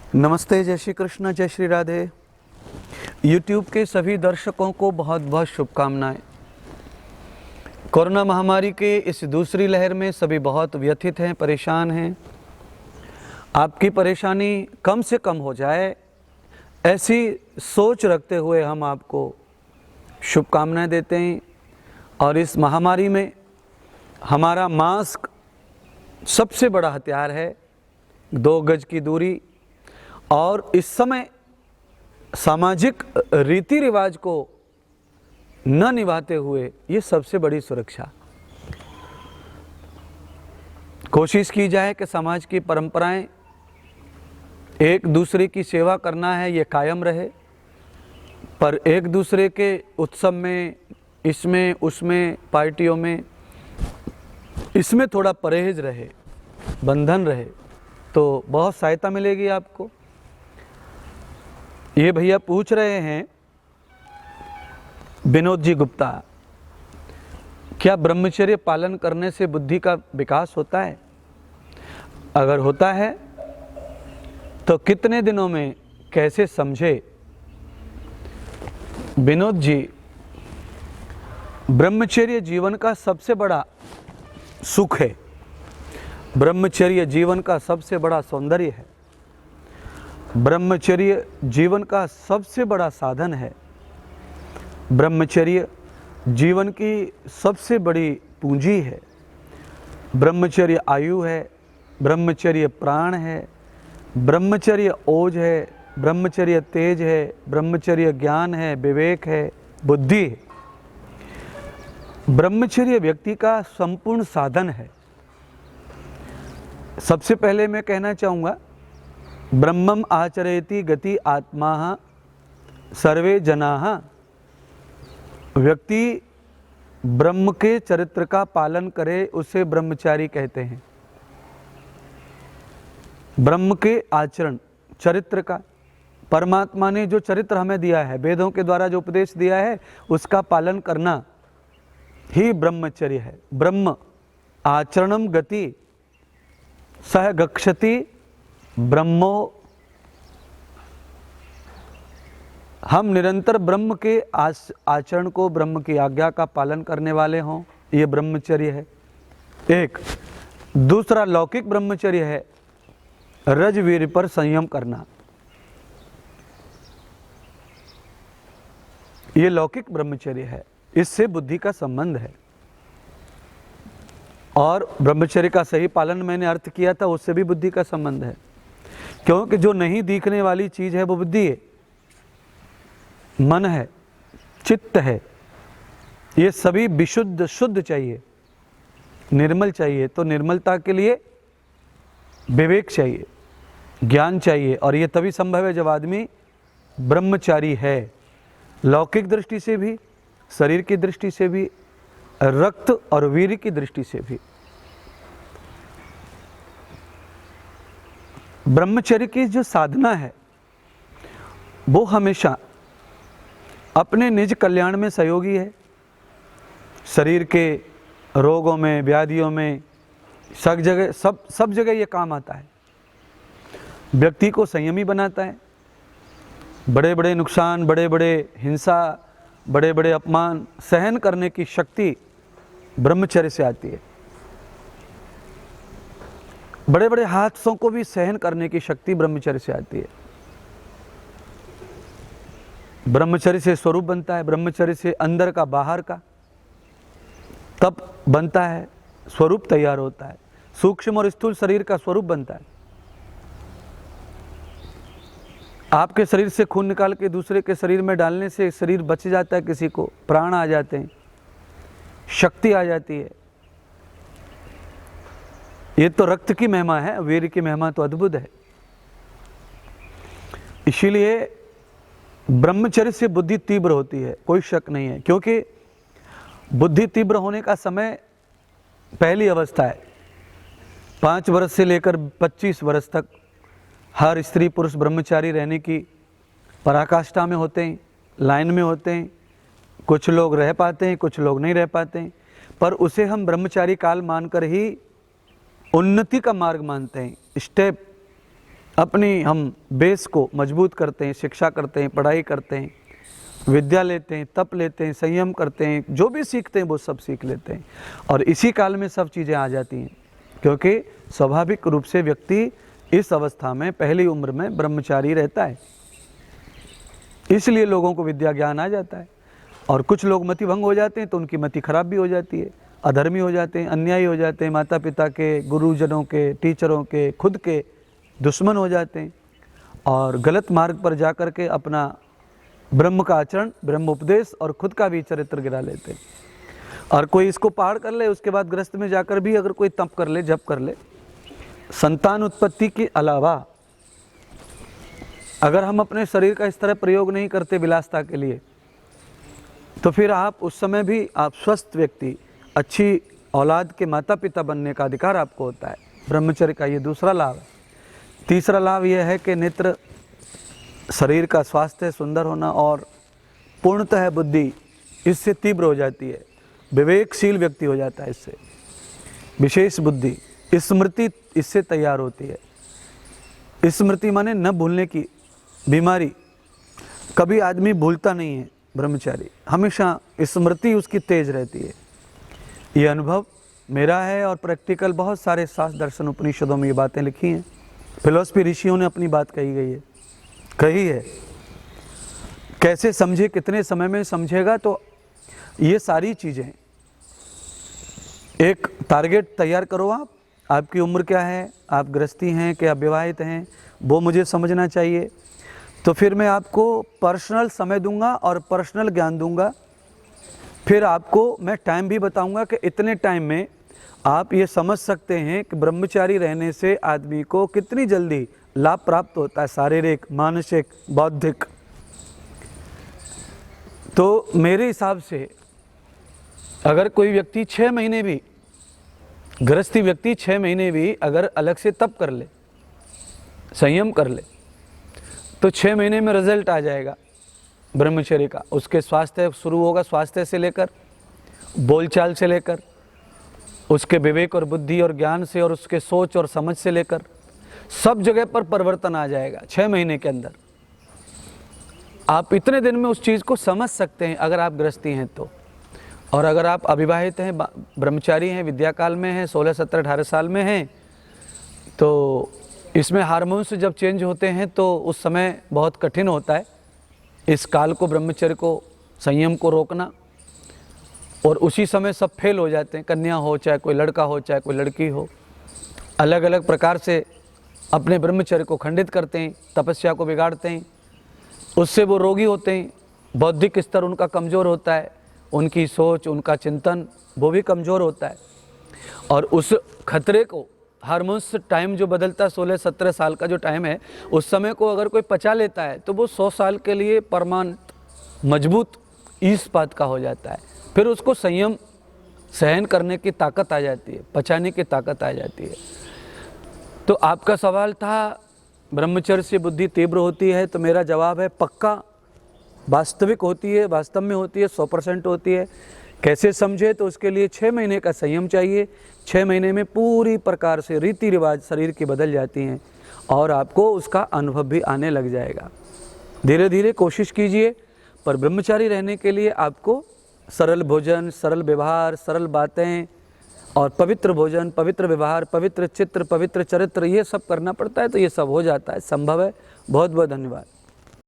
नमस्ते, जय श्री कृष्ण, जय श्री राधे। YouTube के सभी दर्शकों को बहुत बहुत शुभकामनाएं। कोरोना महामारी के इस दूसरी लहर में सभी बहुत व्यथित हैं, परेशान हैं। आपकी परेशानी कम से कम हो जाए, ऐसी सोच रखते हुए हम आपको शुभकामनाएं देते हैं। और इस महामारी में हमारा मास्क सबसे बड़ा हथियार है, 2 गज की दूरी, और इस समय सामाजिक रीति रिवाज को न निभाते हुए ये सबसे बड़ी सुरक्षा। कोशिश की जाए कि समाज की परंपराएं, एक दूसरे की सेवा करना है, ये कायम रहे, पर एक दूसरे के उत्सव में, इसमें उसमें, पार्टियों में, इसमें थोड़ा परहेज रहे, बंधन रहे, तो बहुत सहायता मिलेगी आपको। ये भैया पूछ रहे हैं, विनोद जी गुप्ता, क्या ब्रह्मचर्य पालन करने से बुद्धि का विकास होता है? अगर होता है तो कितने दिनों में, कैसे समझे? विनोद जी, ब्रह्मचर्य जीवन का सबसे बड़ा सुख है, ब्रह्मचर्य जीवन का सबसे बड़ा सौंदर्य है, ब्रह्मचर्य जीवन का सबसे बड़ा साधन है, ब्रह्मचर्य जीवन की सबसे बड़ी पूंजी है, ब्रह्मचर्य आयु है, ब्रह्मचर्य प्राण है, ब्रह्मचर्य ओज है, ब्रह्मचर्य तेज है, ब्रह्मचर्य ज्ञान है, विवेक है, बुद्धि है। ब्रह्मचर्य व्यक्ति का संपूर्ण साधन है। सबसे पहले मैं कहना चाहूँगा, ब्रह्मम आचरेति गति आत्मा सर्वे जनाः। व्यक्ति ब्रह्म के चरित्र का पालन करे, उसे ब्रह्मचारी कहते हैं। ब्रह्म के आचरण, चरित्र का, परमात्मा ने जो चरित्र हमें दिया है, वेदों के द्वारा जो उपदेश दिया है, उसका पालन करना ही ब्रह्मचर्य है। ब्रह्म आचरणम गति सह गच्छति ब्रह्मो। हम निरंतर ब्रह्म के आचरण को, ब्रह्म की आज्ञा का पालन करने वाले हों, ये ब्रह्मचर्य है एक। दूसरा लौकिक ब्रह्मचर्य है रजवीर पर संयम करना, ये लौकिक ब्रह्मचर्य है, इससे बुद्धि का संबंध है। और ब्रह्मचर्य का सही पालन मैंने अर्थ किया था, उससे भी बुद्धि का संबंध है, क्योंकि जो नहीं दिखने वाली चीज है वो बुद्धि है, मन है, चित्त है। ये सभी विशुद्ध, शुद्ध चाहिए, निर्मल चाहिए। तो निर्मलता के लिए विवेक चाहिए, ज्ञान चाहिए, और ये तभी संभव है जब आदमी ब्रह्मचारी है, लौकिक दृष्टि से भी, शरीर की दृष्टि से भी, रक्त और वीर्य की दृष्टि से भी। ब्रह्मचर्य की जो साधना है वो हमेशा अपने निज कल्याण में सहयोगी है। शरीर के रोगों में, व्याधियों में, सब जगह ये काम आता है। व्यक्ति को संयमी बनाता है। बड़े बड़े नुकसान, बड़े बड़े हिंसा, बड़े बड़े अपमान सहन करने की शक्ति ब्रह्मचर्य से आती है। बड़े बड़े हादसों को भी सहन करने की शक्ति ब्रह्मचर्य से आती है। ब्रह्मचर्य से स्वरूप बनता है, ब्रह्मचर्य से अंदर का बाहर का तप बनता है, स्वरूप तैयार होता है, सूक्ष्म और स्थूल शरीर का स्वरूप बनता है। आपके शरीर से खून निकाल के दूसरे के शरीर में डालने से शरीर बच जाता है, किसी को प्राण आ जाते हैं, शक्ति आ जाती है। ये तो रक्त की महिमा है, वीर की महिमा तो अद्भुत है। इसीलिए ब्रह्मचर्य से बुद्धि तीव्र होती है, कोई शक नहीं है, क्योंकि बुद्धि तीव्र होने का समय पहली अवस्था है। 5 वर्ष से लेकर 25 वर्ष तक हर स्त्री पुरुष ब्रह्मचारी रहने की पराकाष्ठा में होते हैं, लाइन में होते हैं। कुछ लोग रह पाते हैं, कुछ लोग नहीं रह पाते हैं, पर उसे हम ब्रह्मचारी काल मानकर ही उन्नति का मार्ग मानते हैं, स्टेप अपनी हम बेस को मजबूत करते हैं, शिक्षा करते हैं, पढ़ाई करते हैं, विद्या लेते हैं, तप लेते हैं, संयम करते हैं, जो भी सीखते हैं वो सब सीख लेते हैं। और इसी काल में सब चीज़ें आ जाती हैं, क्योंकि स्वाभाविक रूप से व्यक्ति इस अवस्था में पहली उम्र में ब्रह्मचारी रहता है, इसलिए लोगों को विद्या ज्ञान आ जाता है। और कुछ लोग मति भंग हो जाते हैं तो उनकी मति खराब भी हो जाती है, अधर्मी हो जाते हैं, अन्यायी हो जाते हैं, माता पिता के, गुरुजनों के, टीचरों के, खुद के दुश्मन हो जाते हैं और गलत मार्ग पर जा कर के अपना ब्रह्म का आचरण, ब्रह्म उपदेश और खुद का भी चरित्र गिरा लेते हैं। और कोई इसको पार कर ले, उसके बाद गृहस्थ में जाकर भी अगर कोई तप कर ले, जप कर ले, संतान उत्पत्ति के अलावा अगर हम अपने शरीर का इस तरह प्रयोग नहीं करते विलासता के लिए, तो फिर आप उस समय भी आप स्वस्थ व्यक्ति, अच्छी औलाद के माता पिता बनने का अधिकार आपको होता है। ब्रह्मचर्य का ये दूसरा लाभ है। तीसरा लाभ यह है कि नेत्र, शरीर का स्वास्थ्य सुंदर होना और पूर्णतः बुद्धि इससे तीव्र हो जाती है, विवेकशील व्यक्ति हो जाता है इससे, विशेष बुद्धि, स्मृति इससे तैयार होती है। स्मृति माने न भूलने की बीमारी, कभी आदमी भूलता नहीं है ब्रह्मचारी, हमेशा स्मृति उसकी तेज रहती है। ये अनुभव मेरा है और प्रैक्टिकल बहुत सारे शास्त्र दर्शन उपनिषदों में ये बातें लिखी हैं, फिलोसफी ऋषियों ने अपनी बात कही है। कैसे समझे, कितने समय में समझेगा, तो ये सारी चीज़ें एक टारगेट तैयार करो। आपकी उम्र क्या है, आप गृहस्थी हैं क्या विवाहित हैं, वो मुझे समझना चाहिए। तो फिर मैं आपको पर्सनल समय दूंगा और पर्सनल ज्ञान दूंगा। फिर आपको मैं टाइम भी बताऊंगा कि इतने टाइम में आप ये समझ सकते हैं कि ब्रह्मचारी रहने से आदमी को कितनी जल्दी लाभ प्राप्त होता है, शारीरिक, मानसिक, बौद्धिक। तो मेरे हिसाब से अगर कोई व्यक्ति 6 महीने भी, गृहस्थी व्यक्ति 6 महीने भी अगर अलग से तप कर ले, संयम कर ले, तो 6 महीने में रिजल्ट आ जाएगा ब्रह्मचर्य का। उसके स्वास्थ्य शुरू होगा, स्वास्थ्य से लेकर, बोलचाल से लेकर, उसके विवेक और बुद्धि और ज्ञान से, और उसके सोच और समझ से लेकर सब जगह पर परिवर्तन आ जाएगा 6 महीने के अंदर। आप इतने दिन में उस चीज़ को समझ सकते हैं अगर आप गृहस्थी हैं तो। और अगर आप अविवाहित हैं, ब्रह्मचारी हैं, विद्या काल में हैं, 16, 17, 18 साल में हैं, तो इसमें हार्मोन्स जब चेंज होते हैं तो उस समय बहुत कठिन होता है इस काल को, ब्रह्मचर्य को, संयम को रोकना। और उसी समय सब फेल हो जाते हैं, कन्या हो, चाहे कोई लड़का हो, चाहे कोई लड़की हो, अलग अलग प्रकार से अपने ब्रह्मचर्य को खंडित करते हैं, तपस्या को बिगाड़ते हैं। उससे वो रोगी होते हैं, बौद्धिक स्तर उनका कमज़ोर होता है, उनकी सोच, उनका चिंतन वो भी कमज़ोर होता है। और उस खतरे को, हार्मोन्स टाइम जो बदलता है, 16-17 साल का जो टाइम है, उस समय को अगर कोई पचा लेता है तो वो 100 साल के लिए परमानेंट मजबूत इस्पात का हो जाता है। फिर उसको संयम, सहन करने की ताकत आ जाती है, पचाने की ताकत आ जाती है। तो आपका सवाल था ब्रह्मचर्य से बुद्धि तीव्र होती है, तो मेरा जवाब है पक्का, वास्तविक होती है, वास्तव में होती है, 100% होती है। कैसे समझे, तो उसके लिए 6 महीने का संयम चाहिए। 6 महीने में पूरी प्रकार से रीति रिवाज शरीर की बदल जाती हैं और आपको उसका अनुभव भी आने लग जाएगा। धीरे धीरे कोशिश कीजिए, पर ब्रह्मचारी रहने के लिए आपको सरल भोजन, सरल व्यवहार, सरल बातें और पवित्र भोजन, पवित्र व्यवहार, पवित्र चित्र, पवित्र चरित्र, ये सब करना पड़ता है। तो ये सब हो जाता है, संभव है। बहुत बहुत धन्यवाद।